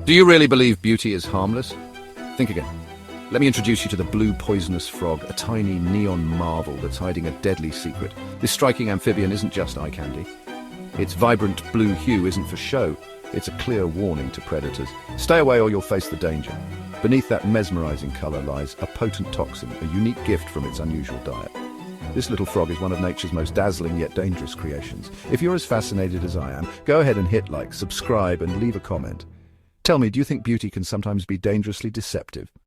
Do you really believe beauty is harmless? Think again. Let me introduce you to the blue poisonous frog, a tiny neon marvel that's hiding a deadly secret. This striking amphibian isn't just eye candy. Its vibrant blue hue isn't for show. It's a clear warning to predators. Stay away or you'll face the danger. Beneath that mesmerizing color lies a potent toxin, a unique gift from its unusual diet. This little frog is one of nature's most dazzling yet dangerous creations. If you're as fascinated as I am, go ahead and hit like, subscribe, and leave a comment. Tell me, do you think beauty can sometimes be dangerously deceptive?